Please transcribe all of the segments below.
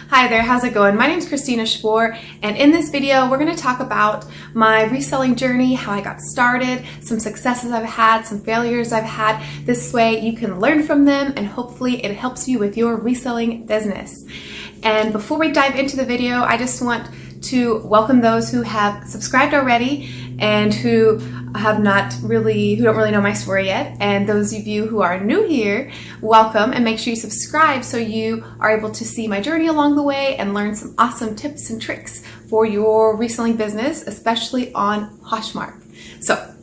Hi there, how's it going? My name is christinaspohr, and in this video we're going to talk about my reselling journey, how I got started, some successes I've had, some failures I've had. This way you can learn from them and hopefully it helps you with your reselling business. And before we dive into the video, I just want to welcome those who have subscribed already and who don't really know my story yet. And those of you who are new here, welcome, and make sure you subscribe so you are able to see my journey along the way and learn some awesome tips and tricks for your reselling business, especially on Poshmark. So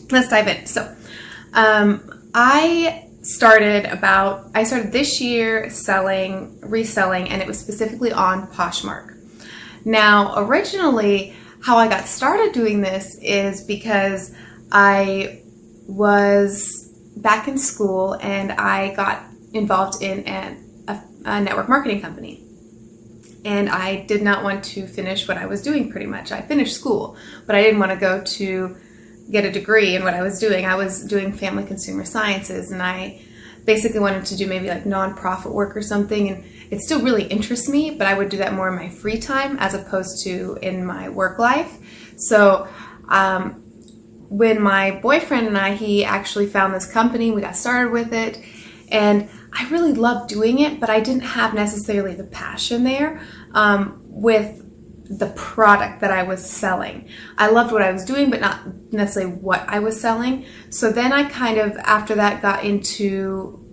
let's dive in. So I started this year reselling, and it was specifically on Poshmark. Now, originally, how I got started doing this is because I was back in school and I got involved in a network marketing company. And I did not want to finish what I was doing pretty much. I finished school, but I didn't want to go to get a degree in what I was doing. I was doing family consumer sciences, and I basically wanted to do maybe like nonprofit work or something. And it still really interests me, but I would do that more in my free time as opposed to in my work life. So when my boyfriend and he actually found this company, we got started with it, and I really loved doing it, but I didn't have necessarily the passion there with the product that I was selling. I loved what I was doing, but not necessarily what I was selling. So then I kind of, after that, got into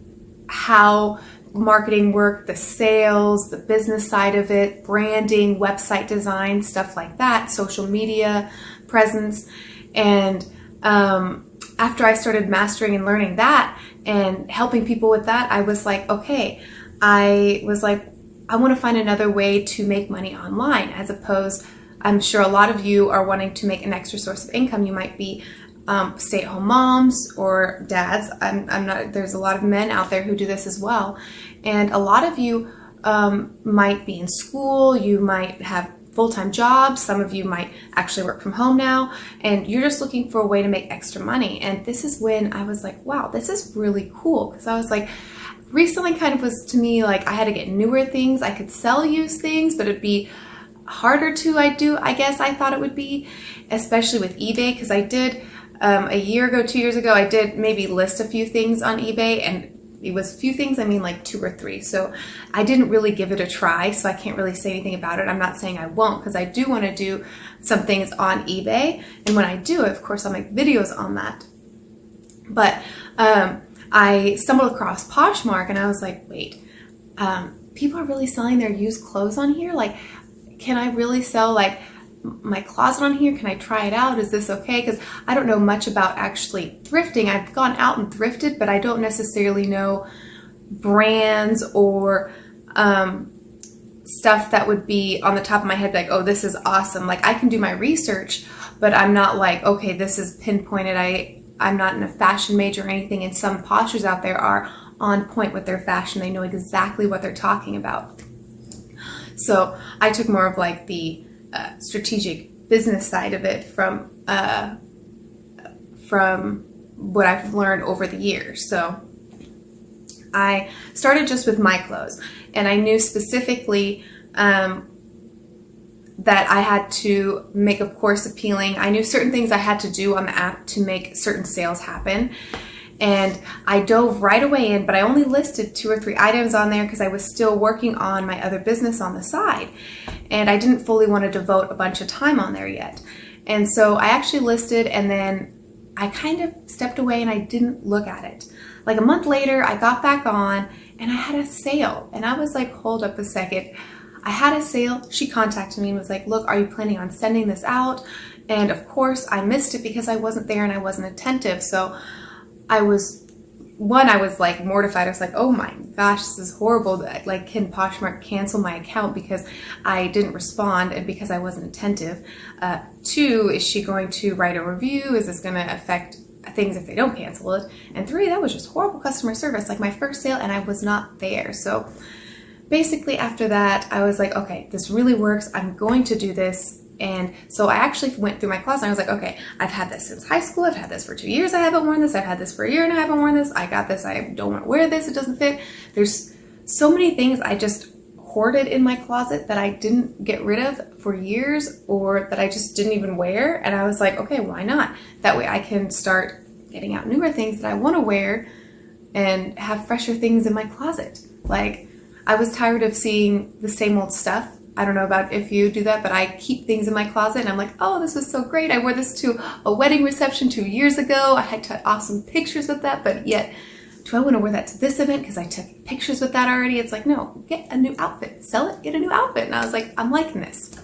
how marketing worked, the sales, the business side of it, branding, website design, stuff like that, social media presence. And after I started mastering and learning that and helping people with that, I was like, okay, I want to find another way to make money online, as opposed, I'm sure a lot of you are wanting to make an extra source of income. You might be stay-at-home moms or dads. There's a lot of men out there who do this as well. And a lot of you might be in school, you might have full-time jobs, some of you might actually work from home now, and you're just looking for a way to make extra money. And this is when I was like, wow, this is really cool, because I was like, reselling kind of was to me like I had to get newer things. I could sell used things, but it'd be harder to I guess I thought it would be, especially with eBay, because I did a year ago, 2 years ago, I did maybe list a few things on eBay, and it was a few things, I mean like 2 or 3. So I didn't really give it a try, so I can't really say anything about it. I'm not saying I won't, because I do want to do some things on eBay. And when I do it, of course, I'll make videos on that. But I stumbled across Poshmark, and I was like, wait, people are really selling their used clothes on here? Like, can I really sell like my closet on here? Can I try it out? Is this okay? Because I don't know much about actually thrifting. I've gone out and thrifted, but I don't necessarily know brands or stuff that would be on the top of my head like, oh, this is awesome. Like, I can do my research, but I'm not like, okay, this is pinpointed. I'm not in a fashion major or anything, and some poshers out there are on point with their fashion. They know exactly what they're talking about. So I took more of like the strategic business side of it from what I've learned over the years. So I started just with my clothes, and I knew specifically that I had to make, of course, appealing. I knew certain things I had to do on the app to make certain sales happen. And I dove right away in, but I only listed 2 or 3 items on there because I was still working on my other business on the side. And I didn't fully want to devote a bunch of time on there yet. And so I actually listed, and then I kind of stepped away and I didn't look at it. Like a month later, I got back on and I had a sale. And I was like, hold up a second. I had a sale. She contacted me and was like, look, are you planning on sending this out? And of course, I missed it because I wasn't there and I wasn't attentive. So I was like mortified. I was like, oh my gosh, this is horrible. Like, can Poshmark cancel my account because I didn't respond and because I wasn't attentive? 2, is she going to write a review? Is this going to affect things if they don't cancel it? And 3, that was just horrible customer service. Like, my first sale and I was not there. So basically after that, I was like, okay, this really works. I'm going to do this. And so I actually went through my closet and I was like, okay, I've had this since high school. I've had this for 2 years. I haven't worn this. I've had this for a year and I haven't worn this. I got this. I don't want to wear this. It doesn't fit. There's so many things I just hoarded in my closet that I didn't get rid of for years, or that I just didn't even wear. And I was like, okay, why not? That way I can start getting out newer things that I want to wear and have fresher things in my closet. Like, I was tired of seeing the same old stuff. I don't know about if you do that, but I keep things in my closet and I'm like, oh, this was so great. I wore this to a wedding reception 2 years ago. I had awesome pictures with that, but yet, do I want to wear that to this event because I took pictures with that already? It's like, no, get a new outfit, sell it, get a new outfit. And I was like, I'm liking this.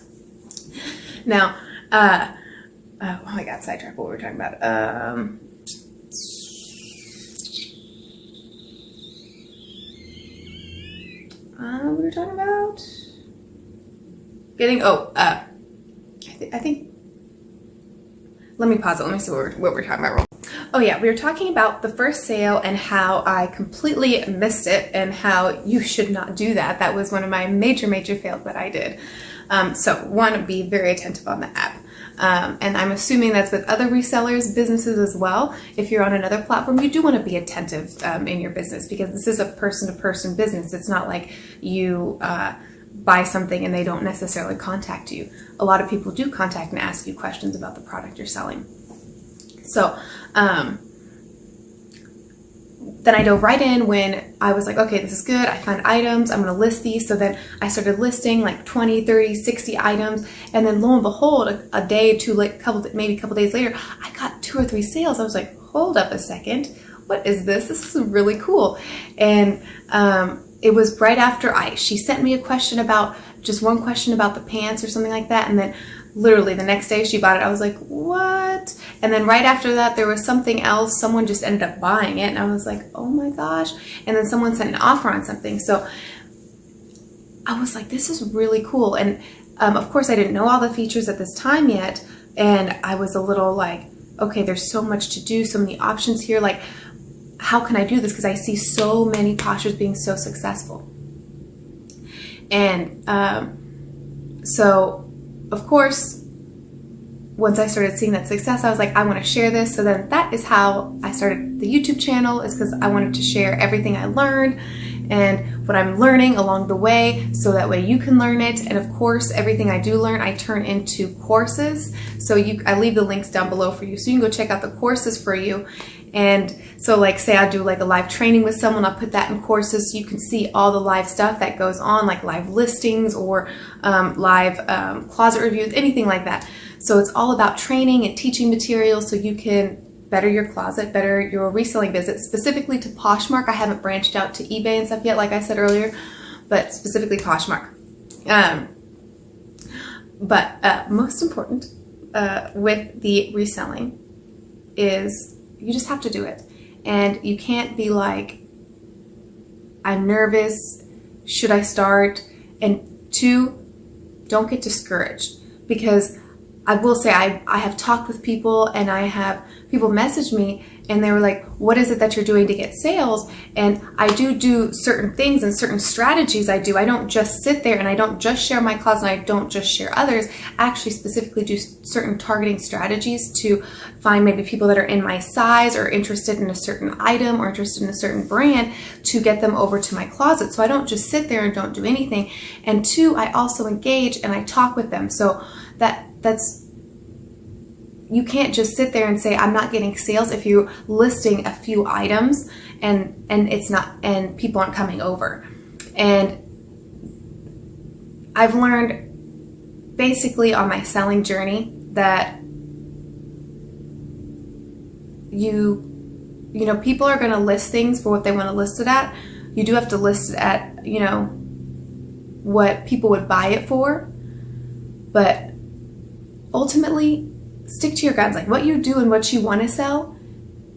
Now, oh, I got sidetracked what we were talking about. We were talking about getting, I think, let me pause it. Let me see what we're talking about. Oh yeah, we were talking about the first sale and how I completely missed it and how you should not do that. That was one of my major fails that I did. So one, be very attentive on the app. And I'm assuming that's with other resellers, businesses as well. If you're on another platform, you do want to be attentive in your business, because this is a person-to-person business. It's not like you buy something and they don't necessarily contact you. A lot of people do contact and ask you questions about the product you're selling. So then I dove right in when I was like, okay, this is good. I found items. I'm going to list these. So then I started listing like 20, 30, 60 items. And then lo and behold, a day or two, maybe a couple days later, I got 2 or 3 sales. I was like, hold up a second. What is this? This is really cool. And it was right after she sent me a question about, just one question about the pants or something like that. And then literally the next day she bought it. I was like, what? And then right after that, there was something else. Someone just ended up buying it. And I was like, oh my gosh. And then someone sent an offer on something. So I was like, this is really cool. And of course, I didn't know all the features at this time yet. And I was a little like, okay, there's so much to do, so many options here. Like, how can I do this? Because I see so many Poshers being so successful. And so, of course, once I started seeing that success, I was like, I want to share this. So then that is how I started the YouTube channel, is because I wanted to share everything I learned and what I'm learning along the way, so that way you can learn it. And of course, everything I do learn, I turn into courses. So I leave the links down below for you, so you can go check out the courses for you. And so like, say I do like a live training with someone, I'll put that in courses so you can see all the live stuff that goes on, like live listings or live closet reviews, anything like that. So it's all about training and teaching materials so you can better your closet, better your reselling business, specifically to Poshmark. I haven't branched out to eBay and stuff yet, like I said earlier, but specifically Poshmark. But most important with the reselling is you just have to do it. And you can't be like, I'm nervous, should I start? And 2, don't get discouraged, because I will say I have talked with people, and I have people message me and they were like, what is it that you're doing to get sales? And I do certain things and certain strategies I do. I don't just sit there and I don't just share my closet and I don't just share others. I actually specifically do certain targeting strategies to find maybe people that are in my size or interested in a certain item or interested in a certain brand, to get them over to my closet. So I don't just sit there and don't do anything. And 2, I also engage and I talk with them. So that's, you can't just sit there and say, I'm not getting sales if you're listing a few items and it's not, and people aren't coming over. And I've learned basically on my selling journey that you know, people are going to list things for what they want to list it at. You do have to list it at, you know, what people would buy it for. But ultimately, stick to your guns. Like, what you do and what you want to sell,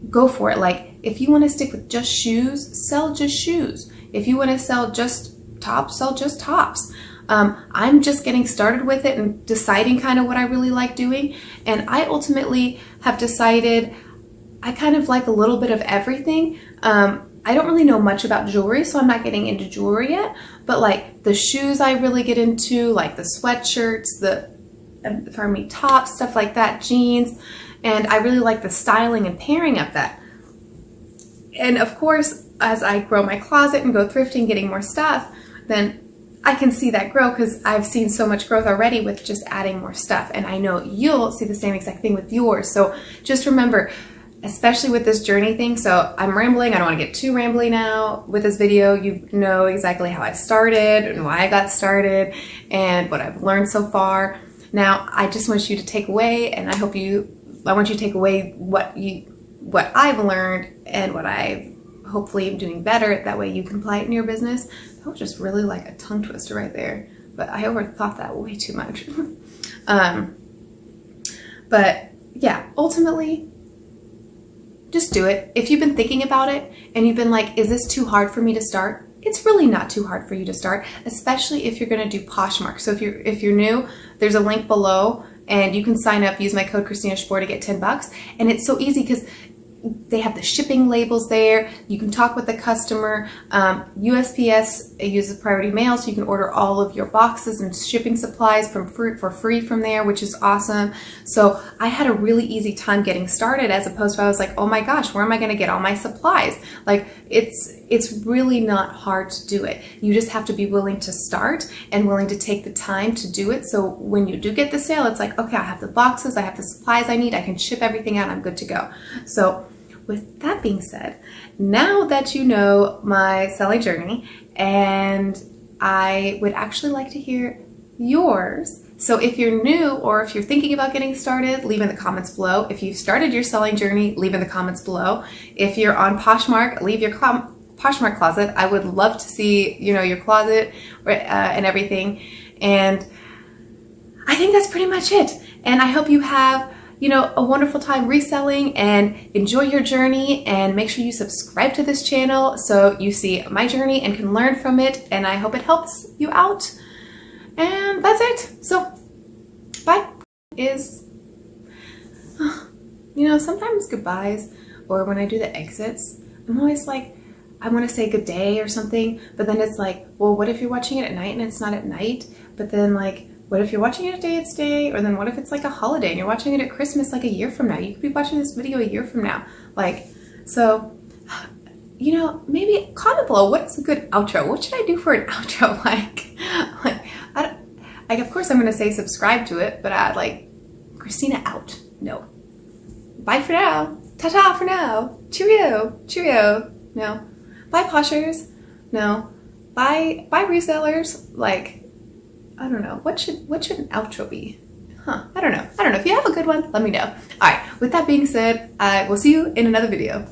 go for it. Like, if you want to stick with just shoes, sell just shoes. If you want to sell just tops, sell just tops. I'm just getting started with it and deciding kind of what I really like doing. And I ultimately have decided I kind of like a little bit of everything. I don't really know much about jewelry, so I'm not getting into jewelry yet. But like the shoes I really get into, like the sweatshirts, tops, stuff like that, jeans, and I really like the styling and pairing of that. And of course, as I grow my closet and go thrifting, getting more stuff, then I can see that grow because I've seen so much growth already with just adding more stuff. And I know you'll see the same exact thing with yours. So just remember, especially with this journey thing. So I'm rambling. I don't want to get too rambly now with this video. You know exactly how I started and why I got started and what I've learned so far. Now, I just want you to take away, and I want you to take away what I've learned and what I hopefully am doing better. That way you can apply it in your business. That was just really like a tongue twister right there, but I overthought that way too much. But yeah, ultimately, just do it. If you've been thinking about it and you've been like, is this too hard for me to start? It's really not too hard for you to start, especially if you're going to do Poshmark. So if you're new, there's a link below and you can sign up, use my code christinaspohr to get $10. And it's so easy because they have the shipping labels there. You can talk with the customer. USPS uses priority mail, so you can order all of your boxes and shipping supplies for free from there, which is awesome. So I had a really easy time getting started, as opposed to I was like, oh my gosh, where am I going to get all my supplies? Like it's really not hard to do it. You just have to be willing to start and willing to take the time to do it. So when you do get the sale, it's like, okay, I have the boxes, I have the supplies I need, I can ship everything out, I'm good to go. So with that being said, now that you know my selling journey, and I would actually like to hear yours. So if you're new or if you're thinking about getting started, leave in the comments below. If you've started your selling journey, leave in the comments below. If you're on Poshmark, leave your Poshmark closet. I would love to see, your closet and everything. And I think that's pretty much it. And I hope you have a wonderful time reselling and enjoy your journey, and make sure you subscribe to this channel so you see my journey and can learn from it, and I hope it helps you out. And that's it. So bye is, sometimes goodbyes, or when I do the exits, I'm always like, I want to say good day or something, but then it's like, well, what if you're watching it at night and it's not at night? But then like, what if you're watching it at day, it's day? Or then what if it's like a holiday and you're watching it at Christmas like a year from now? You could be watching this video a year from now. So, maybe comment below, what is a good outro? What should I do for an outro? Of course I'm going to say subscribe to it, but I'd like, Christina out. No. Bye for now. Ta-ta for now. Cheerio. Cheerio. No. Bye Poshers. No. Bye resellers. I don't know. What should an outro be? I don't know. If you have a good one, let me know. All right. With that being said, I will see you in another video.